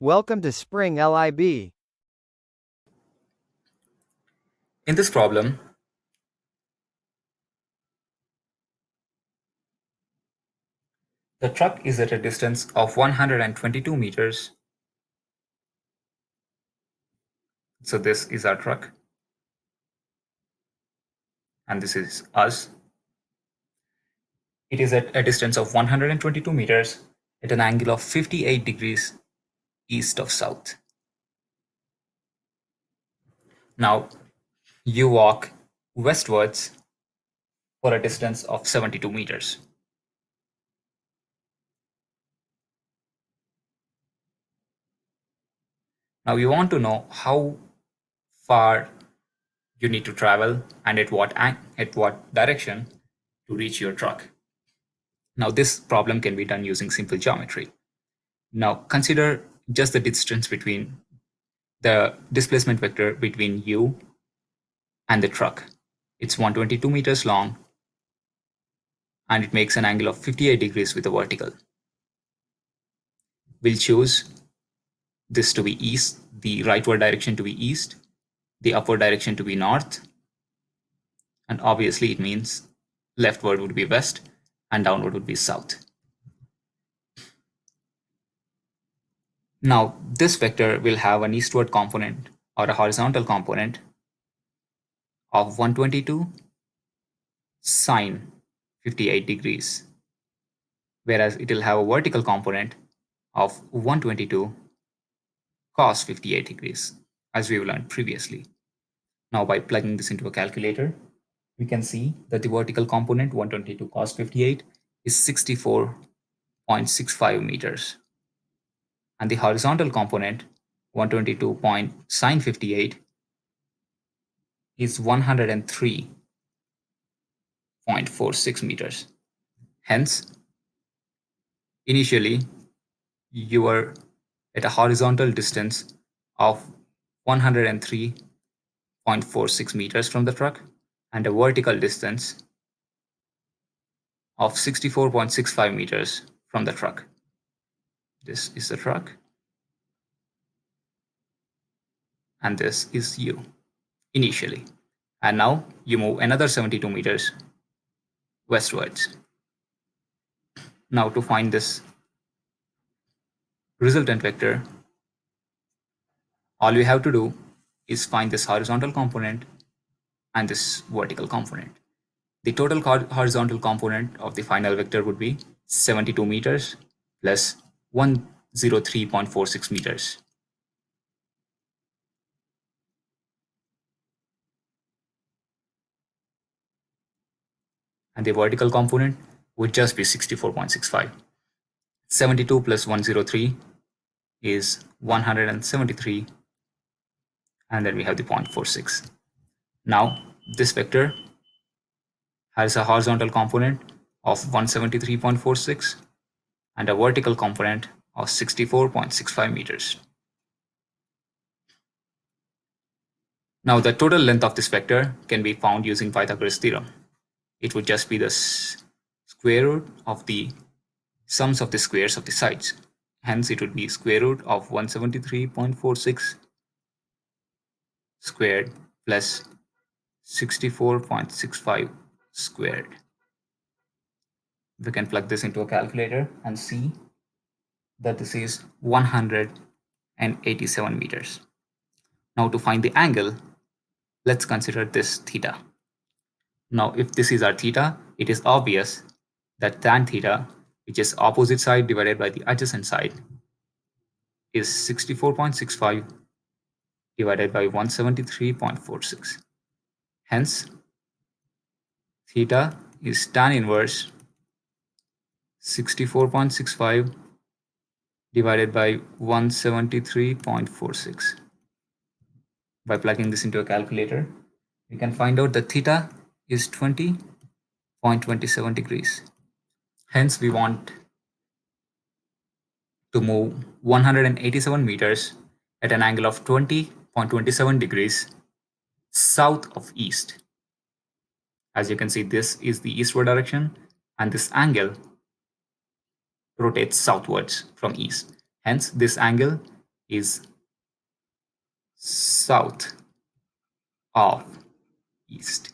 Welcome to Spring LIB. In this problem, the truck is at a distance of 122 meters. So this is our truck, and this is us. It is at a distance of 122 meters at an angle of 58 degrees east of south. Now, you walk westwards for a distance of 72 meters. Now, you want to know how far you need to travel and at what direction to reach your truck. Now, this problem can be done using simple geometry. Now, consider just the distance between the displacement vector between you and the truck. It's 122 meters long, and it makes an angle of 58 degrees with the vertical. We'll choose this to be east, the rightward direction to be east, the upward direction to be north, and obviously it means leftward would be west and downward would be south. Now, this vector will have an eastward component or a horizontal component of 122 sine 58 degrees, whereas it will have a vertical component of 122 cos 58 degrees, as we learned previously. Now, by plugging this into a calculator, we can see that the vertical component 122 cos 58 is 64.65 meters, and the horizontal component 122 sine 58 is 103.46 meters. Hence, initially, you were at a horizontal distance of 103.46 meters from the truck and a vertical distance of 64.65 meters from the truck. This is the truck, and this is you initially. And now you move another 72 meters westwards. Now, to find this resultant vector, all we have to do is find this horizontal component and this vertical component. The total horizontal component of the final vector would be 72 meters plus 103.46 meters. And the vertical component would just be 64.65. 72 plus 103 is 173, and then we have the 0.46. Now, this vector has a horizontal component of 173.46 and a vertical component of 64.65 meters. Now, the total length of this vector can be found using Pythagoras theorem. It would just be the square root of the sums of the squares of the sides. Hence, it would be square root of 173.46 squared plus 64.65 squared. We can plug this into a calculator and see that this is 187 meters. Now, to find the angle, let's consider this theta. Now, if this is our theta, it is obvious that tan theta, which is opposite side divided by the adjacent side, is 64.65 divided by 173.46. Hence, theta is tan inverse 64.65 divided by 173.46. By plugging this into a calculator, we can find out that theta is 20.27 degrees. Hence, we want to move 187 meters at an angle of 20.27 degrees south of east. As you can see, this is the eastward direction, and this angle rotates southwards from east. Hence, this angle is south of east.